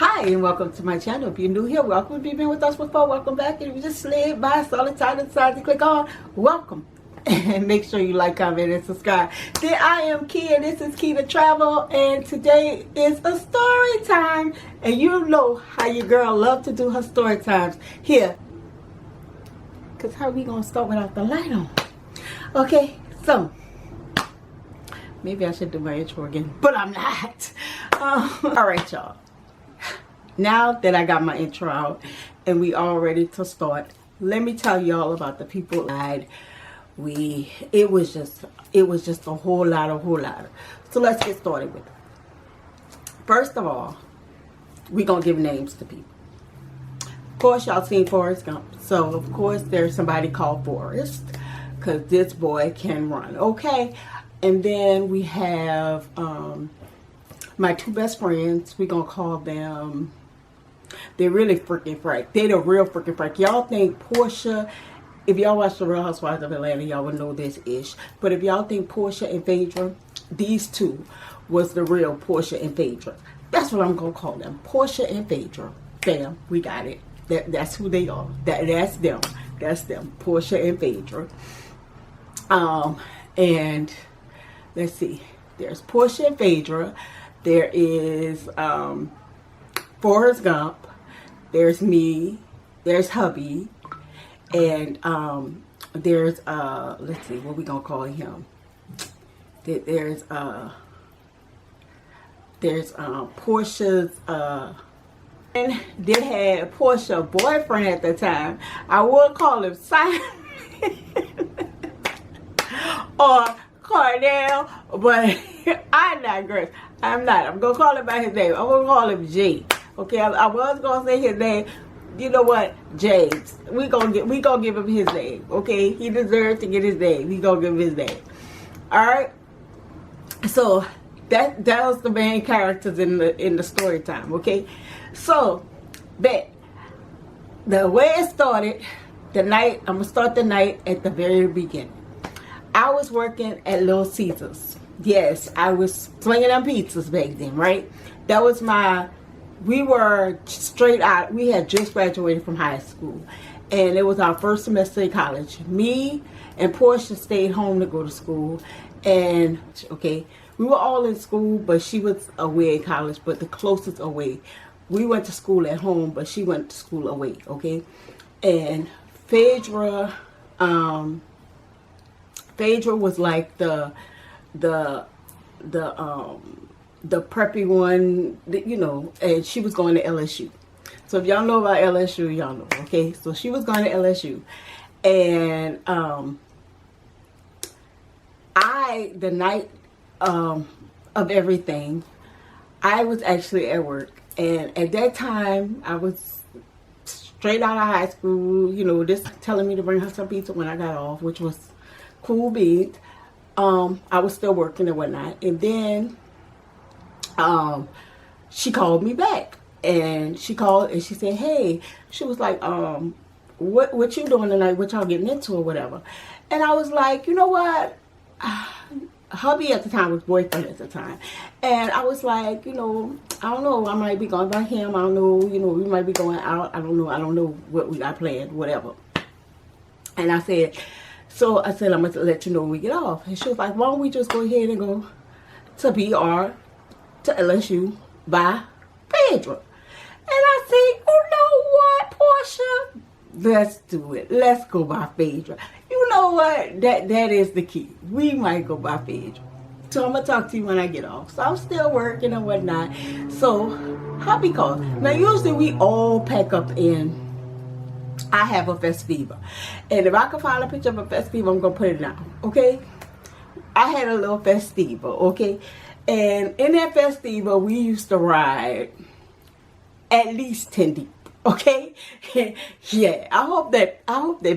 Hi and welcome to my channel. If you're new here, welcome. If you've been with us before, welcome back. If you just slid by, saw the title, decided to click on, welcome. And make sure you like, comment, and subscribe. Then I am Key, and this is Key to Travel, and today is a story time. And you know how your girl love to do her story times here. Because how we going to start without the light on? Okay, so maybe I should do my intro again, but I'm not. Alright, y'all. Now that I got my intro out and we all ready to start, let me tell y'all about the people that it was just a whole lot. So let's get started with it. First of all, we gonna give names to people. Of course, y'all seen Forrest Gump. So of course there's somebody called Forrest, because this boy can run. Okay. And then we have my two best friends. We gonna call them, they're really freaking frank. They're the real freaking frank. Y'all think Portia, if y'all watch The Real Housewives of Atlanta, y'all would know this ish. But if y'all think Portia and Phaedra, these two was the real Portia and Phaedra. That's what I'm gonna call them. Portia and Phaedra. Bam, we got it. That's who they are. That's them. That's them. Portia and Phaedra. And let's see. There's Portia and Phaedra. There is Forrest Gump. There's me. There's hubby. And there's let's see, what we gonna call him? There's Portia's and did have Portia boyfriend at the time. I would call him Simon or Cardell, but I'm not Grace. I'm not. I'm gonna call him by his name. I'm gonna call him G. Okay, I was gonna say his name. You know what, James? We gonna give him his name. Okay, he deserves to get his name. We gonna give him his name. All right. So that was the main characters in the story time. Okay, so but the way it started, the night I'm gonna start the night at the very beginning. I was working at Little Caesars. Yes, I was slinging them pizzas back then, right? That was we were straight out. We had just graduated from high school, and it was our first semester in college. Me and Portia stayed home to go to school, and okay, we were all in school, but she was away in college, but the closest away. We went to school at home, but she went to school away, okay? And Phaedra was like the preppy one, you know, and she was going to LSU. So if y'all know about LSU, y'all know, okay? So she was going to LSU. And the night of everything, I was actually at work. And at that time, I was straight out of high school, you know, just telling me to bring her some pizza when I got off, which was cool beans. I was still working and whatnot. And then she called me back, and she called and she said, hey, she was like, what you doing tonight? What y'all getting into or whatever? And I was like, you know what? Hubby at the time was boyfriend at the time. And I was like, you know, I don't know. I might be going by him. I don't know. You know, we might be going out. I don't know what we got planned, whatever. And I said, I'm going to let you know when we get off. And she was like, why don't we just go ahead and go to BR, to LSU, by Phaedra. And I said, you know what, Portia? Let's do it. Let's go by Phaedra. You know what? That is the key. We might go by Phaedra. So I'm going to talk to you when I get off. So I'm still working and whatnot. So, hubby calls. Now, usually we all pack up in, I have a Festiva. And if I can find a picture of a Festiva, I'm going to put it down. Okay? I had a little Festiva. Okay? And in that Festiva, we used to ride at least 10 deep. Okay? Yeah, I hope that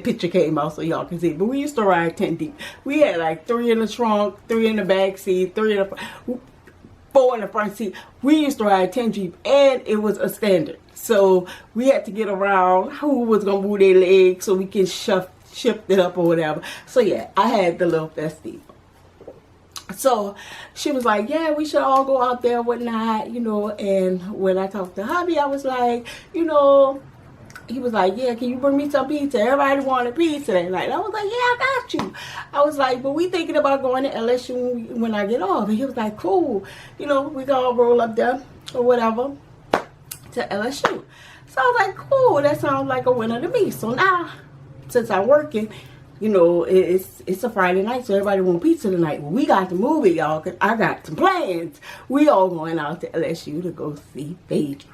picture came out so y'all can see. But we used to ride 10 deep. We had like 3 in the trunk, 3 in the back seat, 3 in the 4 in the front seat. We used to ride 10 deep, and it was a standard. So we had to get around who was gonna move their legs so we can shift it up or whatever. So yeah, I had the little Festiva. So she was like, yeah, we should all go out there, whatnot, you know. And when I talked to hubby, I was like, you know, he was like, yeah, can you bring me some pizza? Everybody wanted pizza that night. I was like, yeah, I got you. I was like, but we thinking about going to LSU when I get off. And he was like, cool. You know, we can all roll up there or whatever to LSU. So I was like, cool. That sounds like a winner to me. So now, since I'm working, you know, it's a Friday night, so everybody want pizza tonight. Well, we got the movie, y'all, because I got some plans. We all going out to LSU to go see Phaedra.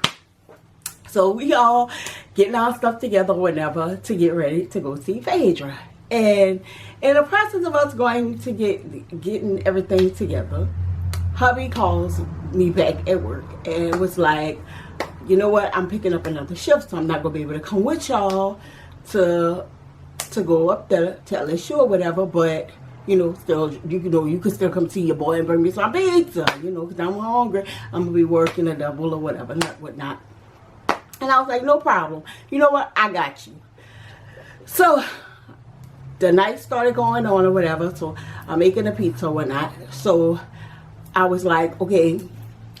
So we all getting our stuff together whenever to get ready to go see Phaedra. And in the process of us going to getting everything together, hubby calls me back at work and was like, you know what, I'm picking up another shift, so I'm not going to be able to come with y'all to go up there to LSU or whatever, but you know, still, you know, you can still come see your boy and bring me some pizza, you know, because I'm hungry. I'm going to be working a double or whatever, whatnot. And I was like, no problem. You know what? I got you. So the night started going on or whatever. So I'm making the pizza or whatnot. So I was like, okay,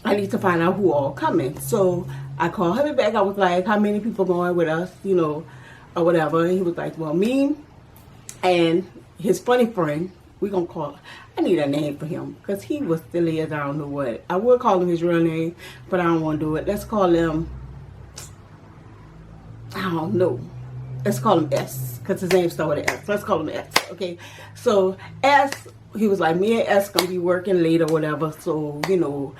I need to find out who all coming. So I called hubby back. I was like, how many people going with us, you know, or whatever. And he was like, well, me and his funny friend, we gonna call, I need a name for him because he was silly as I don't know what. I would call him his real name, but I don't want to do it. Let's call him, I don't know. Let's call him S because his name started with S. Let's call him S. Okay. So S, he was like, me and S gonna be working late or whatever. So, you know,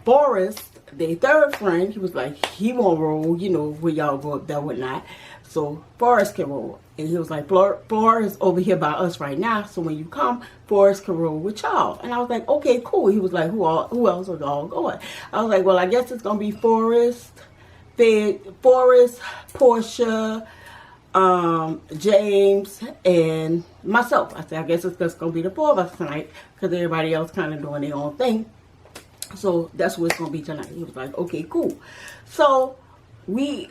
Forrest, their third friend, he was like, he won't roll, you know, when y'all go up there, whatnot. So Forrest can roll. And he was like, Forrest over here by us right now. So when you come, Forrest can roll with y'all. And I was like, okay, cool. He was like, who else are y'all going? I was like, well, I guess it's gonna be Forrest, Portia, James, and myself. I said, I guess it's just gonna be the four of us tonight because everybody else kind of doing their own thing. So that's what it's gonna be tonight. He was like, okay, cool. So I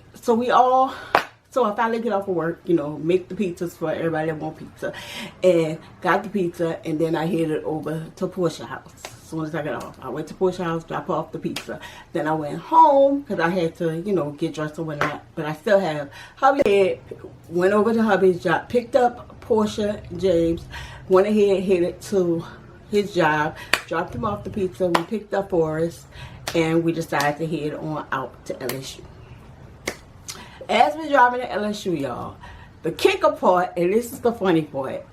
finally get off of work, you know, make the pizzas for everybody that want pizza, and got the pizza, and then I headed over to Portia's house. As soon as I got off, I went to Portia's house, dropped off the pizza. Then I went home because I had to, you know, get dressed and whatnot. But I still have hubby. Went over to hubby's job, picked up Portia, James, went ahead, headed to his job, dropped him off the pizza. We picked up Forrest, and we decided to head on out to LSU. As we're driving to LSU, y'all, the kicker part, and this is the funny part,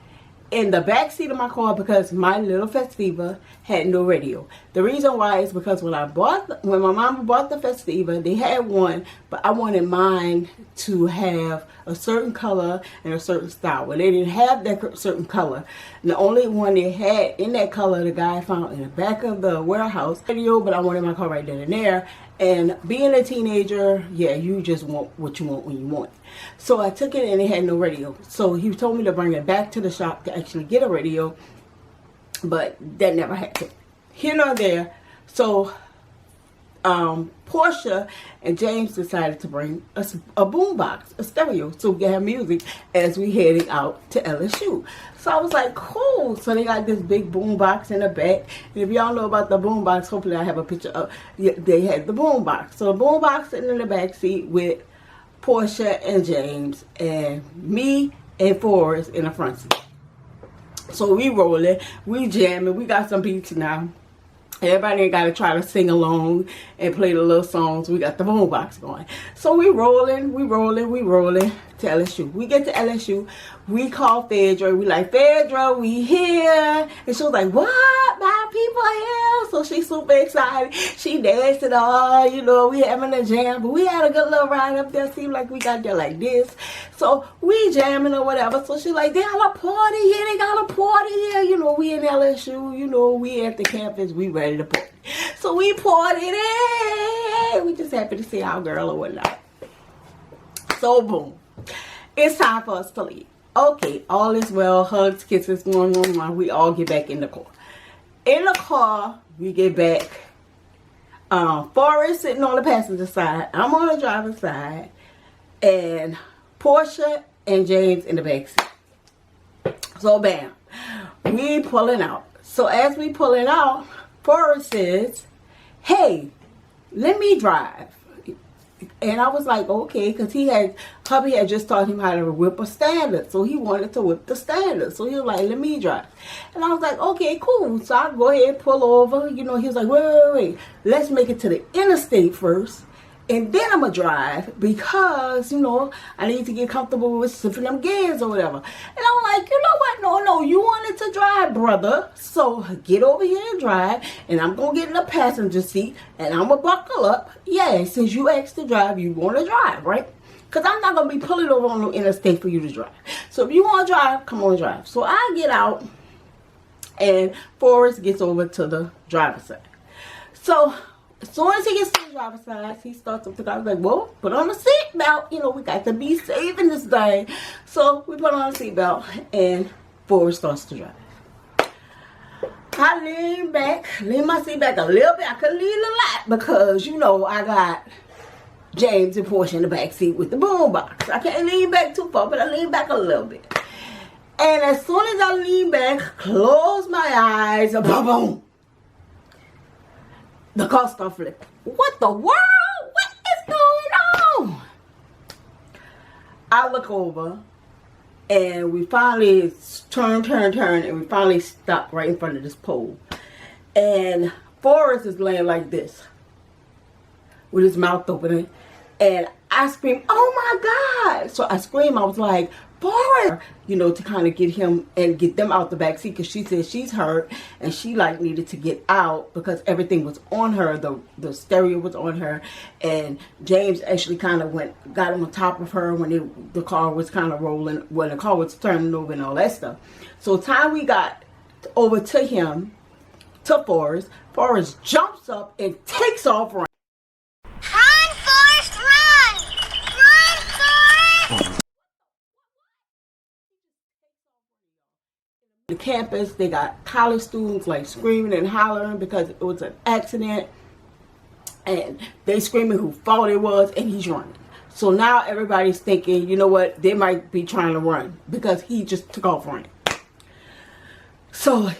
in the back seat of my car, because my little Festiva had no radio. The reason why is because when my mama bought the Festiva, they had one, but I wanted mine to have a certain color and a certain style. Well, they didn't have that certain color. And the only one they had in that color, the guy found in the back of the warehouse radio, but I wanted my car right then and there. And being a teenager, yeah, you just want what you want when you want it. So I took it and it had no radio. So he told me to bring it back to the shop to actually get a radio. But that never happened. Here nor there. So Portia and James decided to bring us a boombox, a stereo, so we can have music as we heading out to LSU. So I was like, cool. So they got this big boombox in the back. And if y'all know about the boombox, hopefully I have a picture of, they had the boombox. So the boombox sitting in the back seat with Portia and James and me and Forrest in the front seat. So we rolling, we jamming, we got some beats now. Everybody ain't got to try to sing along and play the little songs. We got the boombox going. So we rolling to LSU. We get to LSU. We call Phaedra. We like, Phaedra, we here. And she was like, what? My people are here. So she's super excited. She dancing all, you know, we having a jam. But we had a good little ride up there. Seemed like we got there like this. So we jamming or whatever. So she's like, they got a party here. They got a party here. You know, we in LSU. You know, we at the campus. We ready to party. So we partied. Hey, we just happy to see our girl or whatnot. So boom. It's time for us to leave. Okay, all is well. Hugs, kisses, one. We all get back in the car. In the car, we get back. Forrest sitting on the passenger side. I'm on the driver's side. And Portia and James in the back seat. So bam. We pulling out. So as we pulling out, Forrest says, hey, let me drive. And I was like, okay, because hubby had just taught him how to whip a standard. So he wanted to whip the standard. So he was like, let me drive. And I was like, okay, cool. So I go ahead, pull over. You know, he was like, wait. Let's make it to the interstate first. And then I'm going to drive because, you know, I need to get comfortable with sipping them gas or whatever. And I'm like, you know what? No, you wanted to drive, brother. So get over here and drive. And I'm going to get in the passenger seat. And I'm going to buckle up. Yeah, since you asked to drive, you want to drive, right? Because I'm not going to be pulling over on the interstate for you to drive. So if you want to drive, come on, drive. So I get out. And Forrest gets over to the driver's side. So as soon as he gets to the driver's side, he starts up the car. I was like, well, put on the seatbelt. You know, we got to be safe in this thing. So we put on the seatbelt, and Forrest starts to drive. I lean my seat back a little bit. I could lean a lot because, you know, I got James and Portia in the back seat with the boom box. I can't lean back too far, but I lean back a little bit. And as soon as I lean back, close my eyes, boom, boom. The car started flipping. What the world? What is going on? I look over, and we finally turn, and we finally stop right in front of this pole. And Forrest is laying like this, with his mouth open, and I scream, oh my God! So I scream, I was like, Forrest! You know, to kind of get him and get them out the back seat, because she said she's hurt and she like needed to get out because everything was on her. The stereo was on her, and James actually kind of got on top of her when the car was kind of rolling, when the car was turning over and all that stuff. So time we got over to him, to Forrest jumps up and takes off running. Run, Forrest, run! Run, Forrest! The campus, they got college students like screaming and hollering because it was an accident, and they screaming who fault it was, and he's running. So now everybody's thinking, you know what, they might be trying to run because he just took off running. So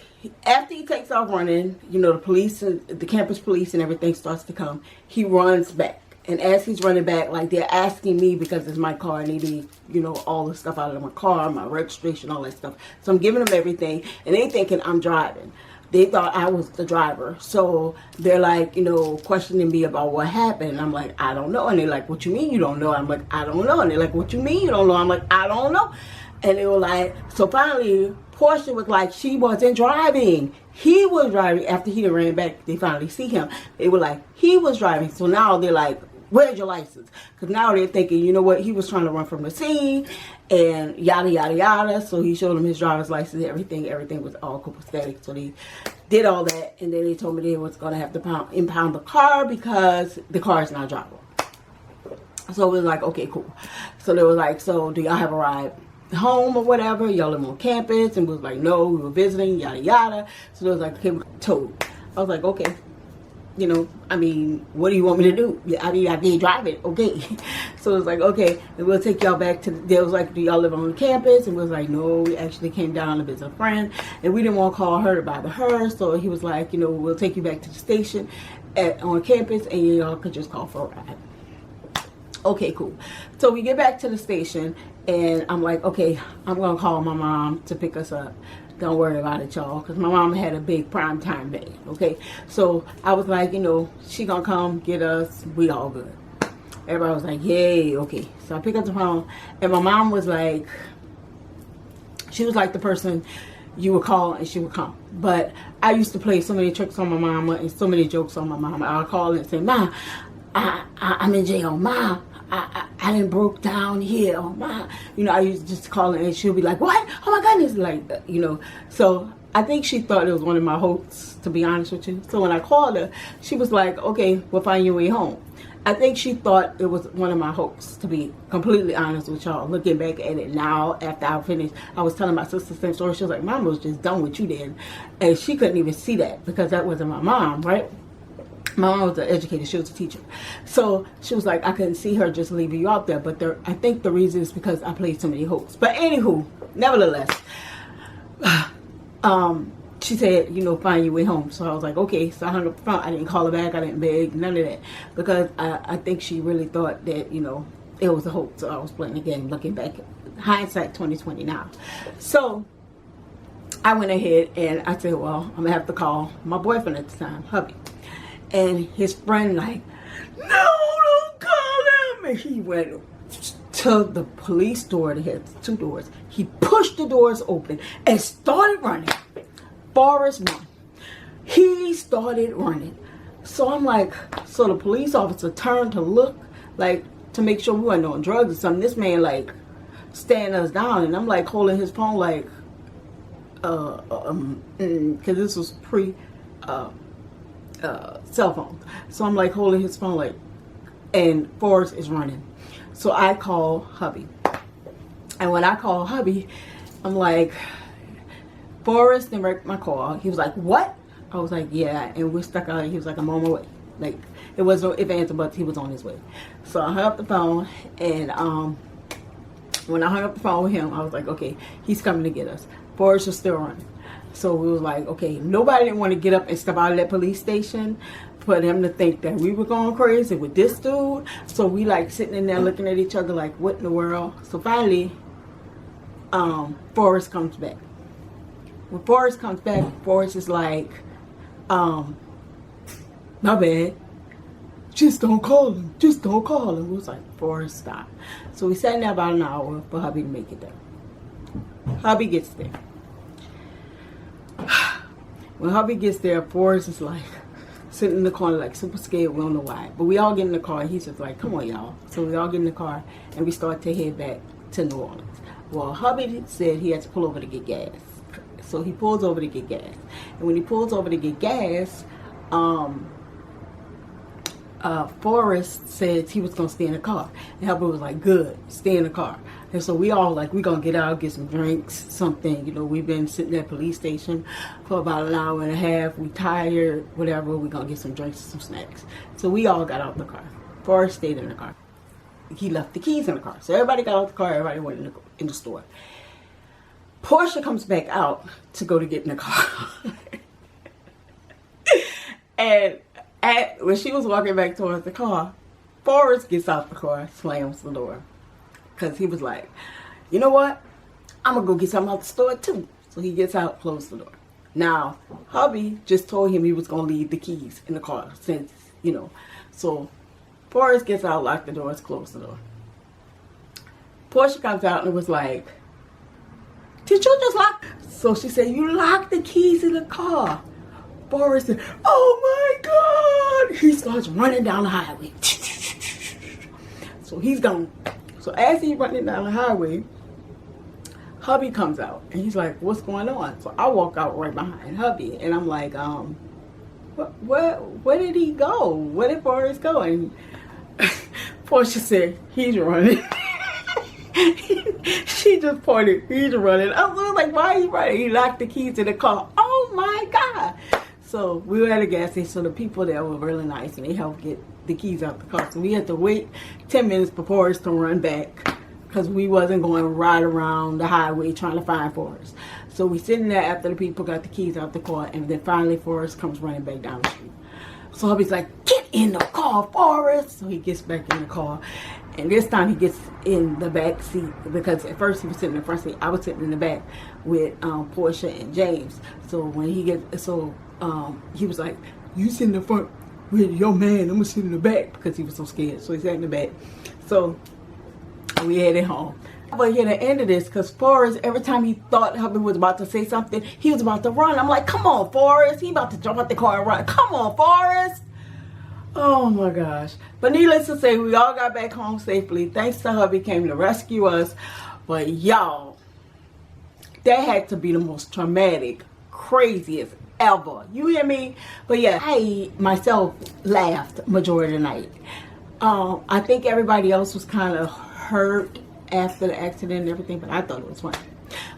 after he takes off running, you know, the police and the campus police and everything starts to come. He runs back. And as he's running back, like, they're asking me because it's my car and they need, you know, all the stuff out of my car, my registration, all that stuff. So I'm giving them everything, and they thinking I'm driving. They thought I was the driver. So they're like, you know, questioning me about what happened. And I'm like, I don't know. And they're like, what you mean you don't know? I'm like, I don't know. And they're like, what you mean you don't know? I'm like, I don't know. And they were like, so finally, Portia was like, she wasn't driving. He was driving. After he ran back, they finally see him. They were like, he was driving. So now they're like, where's your license? Because now they're thinking, you know what, he was trying to run from the scene and yada, yada, yada. So he showed them his driver's license, everything was all copacetic. So they did all that, and then they told me they was going to have to impound the car because the car is not drivable. So it was like, okay, cool. So they was like, so do y'all have a ride home or whatever? Y'all live on campus? And we was like, no, we were visiting, yada, yada. So they was like, okay, we're told. I was like, okay. You know, I mean, what do you want me to do? I mean, I did drive it, okay. So it was like, okay, and we'll take y'all back to, they was like, do y'all live on campus? And we was like, no, we actually came down to visit a friend, and we didn't want to call her to bother her, so he was like, you know, we'll take you back to the station on campus, and y'all could just call for a ride. Okay, cool. So we get back to the station, and I'm like, okay, I'm going to call my mom to pick us up. Don't worry about it, y'all, because my mom had a big prime time day, okay? So I was like, you know, she gonna come get us. We all good. Everybody was like, yay, okay. So I picked up the phone, and my mom was like, she was like the person you would call and she would come. But I used to play so many tricks on my mama and so many jokes on my mama. I would call and say, Ma, I'm in jail. Ma, I done broke down here. Ma, you know, I used to just call her and she'll be like, what? Oh my goodness, like, you know. So I think she thought it was one of my hopes, to be honest with you. So when I called her, she was like, okay, we'll find your way home. I think she thought it was one of my hopes, to be completely honest with y'all. Looking back at it now, after I finished, I was telling my sister the same story. She was like, Mom was just done with you then. And she couldn't even see that because that wasn't my mom, right? My mom was an educator. She was a teacher. So she was like, I couldn't see her just leaving you out there. But I think the reason is because I played so many hopes. But anywho, nevertheless, she said, you know, find your way home. So I was like, okay. So I hung up the phone. I didn't call her back. I didn't beg, none of that. Because I think she really thought that, you know, it was a hoax. So I was playing the game, looking back. Hindsight 2020 now. So I went ahead and I said, well, I'm going to have to call my boyfriend at the time, hubby. And his friend like, no, don't call him. And he went to the police door. They had 2 doors. He pushed the doors open and started running. Forrest won. He started running. So I'm like, so the police officer turned to look, like, to make sure we weren't on drugs or something. This man, like, staring us down. And I'm, like, holding his phone, like, because this was pre cell phone. So I'm, like, holding his phone, like, and Forrest is running. So I call hubby. And when I call hubby, I'm like, Forrest didn't wreck my car. He was like, what? I was like, yeah. And we're stuck out. He was like, I'm on my way. Like, it was no if, ands, or buts. He was on his way. So I hung up the phone. And when I hung up the phone with him, I was like, okay, he's coming to get us. Forrest was still running. So we was like, okay, nobody didn't want to get up and step out of that police station for them to think that we were going crazy with this dude. So we like sitting in there looking at each other like, what in the world? So finally, Forrest comes back. When Forrest comes back, Forrest is like, my bad. Just don't call him. Just don't call him. We was like, Forrest, stop. So we sat in there about an hour for hubby to make it there. Hubby gets there. When hubby gets there, Forrest is like sitting in the corner like super scared. We don't know why. But we all get in the car. He's just like, come on, y'all. So we all get in the car and we start to head back to New Orleans. Well, hubby said he had to pull over to get gas. So he pulls over to get gas. And when he pulls over to get gas, Forrest said he was going to stay in the car. And hubby was like, good, stay in the car. And so we all like, we're going to get out, get some drinks, something. You know, we've been sitting at the police station for about an hour and a half. We tired, whatever. We're going to get some drinks and some snacks. So we all got out the car. Forrest stayed in the car. He left the keys in the car. So everybody got out the car. Everybody went in the store. Portia comes back out to go to get in the car. And when she was walking back towards the car, Forrest gets out the car, slams the door. Because he was like, you know what? I'm going to go get something out the store too. So he gets out, closes the door. Now, hubby just told him he was going to leave the keys in the car since, you know. So Forrest gets out, locked the doors, closed the door. Portia comes out and was like, did you just lock? So she said, you locked the keys in the car. Forrest said, oh my God. He starts running down the highway. So he's gone. So as he's running down the highway, hubby comes out. And he's like, what's going on? So I walk out right behind hubby. And I'm like, where did he go? Where did Forrest go? And Portia said, he's running. She just pointed, he's running. I was like, why are you running? He locked the keys in the car. Oh my God. So we were at a gas station. So the people there were really nice and they helped get the keys out the car. So we had to wait 10 minutes for Forrest to run back because we wasn't going right around the highway trying to find Forrest. So we sitting there after the people got the keys out the car, and then finally Forrest comes running back down the street. So hubby's like, get in the car, Forrest. So he gets back in the car. And this time he gets in the back seat because at first he was sitting in the front seat. I was sitting in the back with Portia and James. So when he gets, he was like, you sit in the front with your man. I'm gonna sit in the back because he was so scared. So he sat in the back. So we headed home. But here the end of this, because Forrest, every time he thought hubby was about to say something, he was about to run. I'm like, come on, Forrest. He about to jump out the car and run. Come on, Forrest. Oh my gosh. But needless to say, we all got back home safely. Thanks to hubby came to rescue us. But y'all, that had to be the most traumatic, craziest ever. You hear me? But yeah, I myself laughed majority of the night. I think everybody else was kind of hurt after the accident and everything, but I thought it was fun.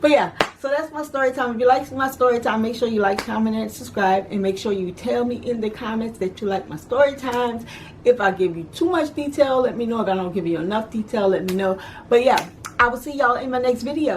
But yeah, so that's my story time. If you like my story time, make sure you like, comment, and subscribe. And make sure you tell me in the comments that you like my story times. If I give you too much detail, let me know. If I don't give you enough detail, let me know. But yeah, I will see y'all in my next video.